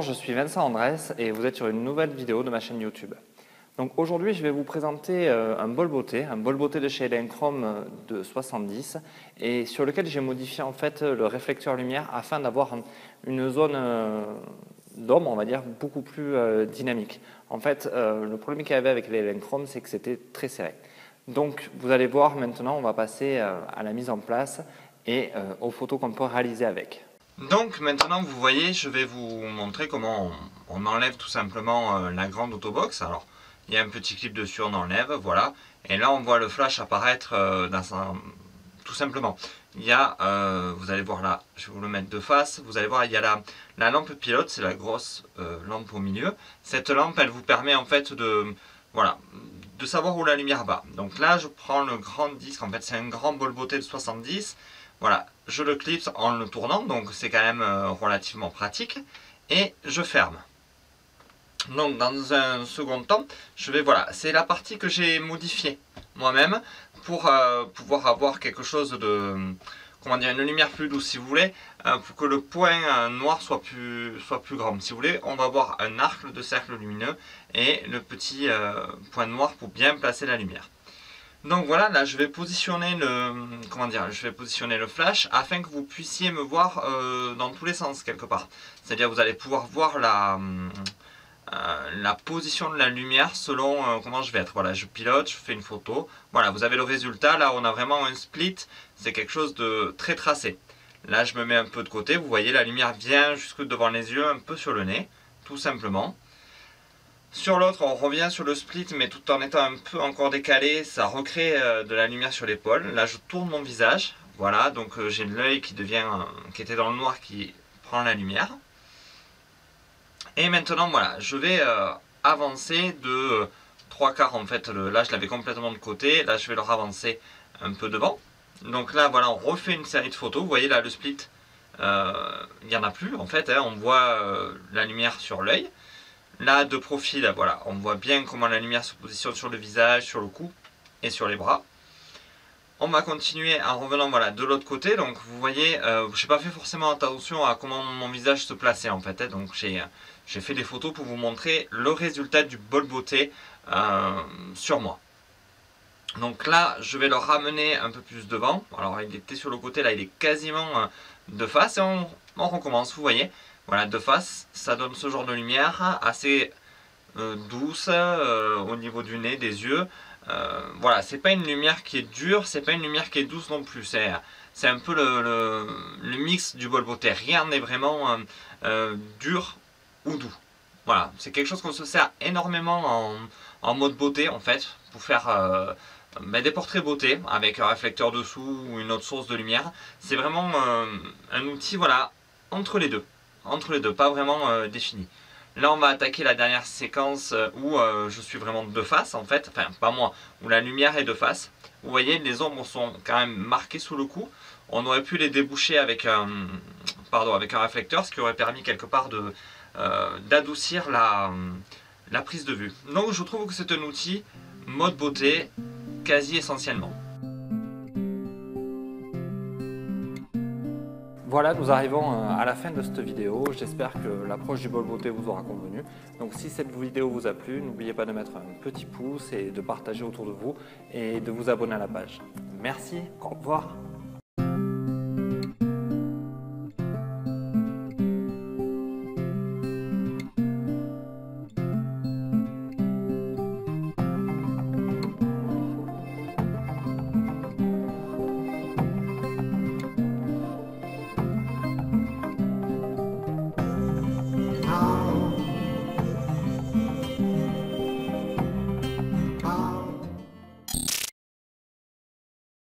je suis Vincent Andrès et vous êtes sur une nouvelle vidéo de ma chaîne YouTube. Donc aujourd'hui, je vais vous présenter un bol beauté de chez Edenkrome de 70 et sur lequel j'ai modifié en fait le réflecteur lumière afin d'avoir une zone d'ombre, on va dire, beaucoup plus dynamique. En fait, le problème qu'il y avait avec les Edenkrome, c'est que c'était très serré. Donc vous allez voir maintenant, on va passer à la mise en place et aux photos qu'on peut réaliser avec. Donc maintenant vous voyez, je vais vous montrer comment on enlève tout simplement la grande autobox. Alors il y a un petit clip dessus, on enlève, voilà. Et là on voit le flash apparaître tout simplement. Il y a, vous allez voir là, je vais vous le mettre de face, vous allez voir il y a la lampe pilote, c'est la grosse lampe au milieu. Cette lampe elle vous permet en fait de, voilà, de savoir où la lumière va. Donc là je prends le grand disque, en fait c'est un grand bol beauté de 70. Voilà, je le clipse en le tournant, donc c'est quand même relativement pratique. Et je ferme. Donc dans un second temps, je vais, voilà, c'est la partie que j'ai modifiée moi-même pour pouvoir avoir quelque chose de, comment dire, une lumière plus douce si vous voulez, pour que le point noir soit plus grand. Si vous voulez, on va avoir un arc de cercle lumineux et le petit point noir pour bien placer la lumière. Donc voilà, là je vais positionner le flash afin que vous puissiez me voir dans tous les sens quelque part. C'est-à-dire vous allez pouvoir voir la position de la lumière selon comment je vais être. Voilà, je pilote, je fais une photo. Voilà, vous avez le résultat. Là on a vraiment un split, c'est quelque chose de très tracé. Là je me mets un peu de côté, vous voyez la lumière vient jusque devant les yeux, un peu sur le nez, tout simplement. Sur l'autre, on revient sur le split, mais tout en étant un peu encore décalé, ça recrée de la lumière sur l'épaule. Là, je tourne mon visage, voilà, donc j'ai l'œil qui était dans le noir, qui prend la lumière. Et maintenant, voilà, je vais avancer de 3/4 en fait. Là, je l'avais complètement de côté. Là, je vais le ravancer un peu devant. Donc là, voilà, on refait une série de photos. Vous voyez là, le split, il n'y en a plus en fait. Hein, on voit la lumière sur l'œil. Là de profil, voilà, on voit bien comment la lumière se positionne sur le visage, sur le cou et sur les bras. On va continuer en revenant, voilà, de l'autre côté. Donc vous voyez, je n'ai pas fait forcément attention à comment mon visage se plaçait en fait. Hein, donc j'ai fait des photos pour vous montrer le résultat du bol beauté sur moi. Donc là, je vais le ramener un peu plus devant. Alors il était sur le côté, là il est quasiment de face et on recommence, vous voyez. Voilà, de face, ça donne ce genre de lumière assez douce au niveau du nez, des yeux. Voilà, c'est pas une lumière qui est dure, c'est pas une lumière qui est douce non plus. C'est un peu le mix du bol beauté. Rien n'est vraiment dur ou doux. Voilà, c'est quelque chose qu'on se sert énormément en mode beauté en fait, pour faire des portraits beauté avec un réflecteur dessous ou une autre source de lumière. C'est vraiment un outil, voilà, entre les deux. Pas vraiment défini. Là on va attaquer la dernière séquence où je suis vraiment de face en fait, enfin pas moi, où la lumière est de face. Vous voyez les ombres sont quand même marquées sous le cou. On aurait pu les déboucher avec un réflecteur, ce qui aurait permis quelque part d'adoucir la prise de vue. Donc je trouve que c'est un outil mode beauté quasi essentiellement. Voilà, nous arrivons à la fin de cette vidéo. J'espère que l'approche du bol beauté vous aura convenu. Donc si cette vidéo vous a plu, n'oubliez pas de mettre un petit pouce et de partager autour de vous et de vous abonner à la page. Merci, au revoir.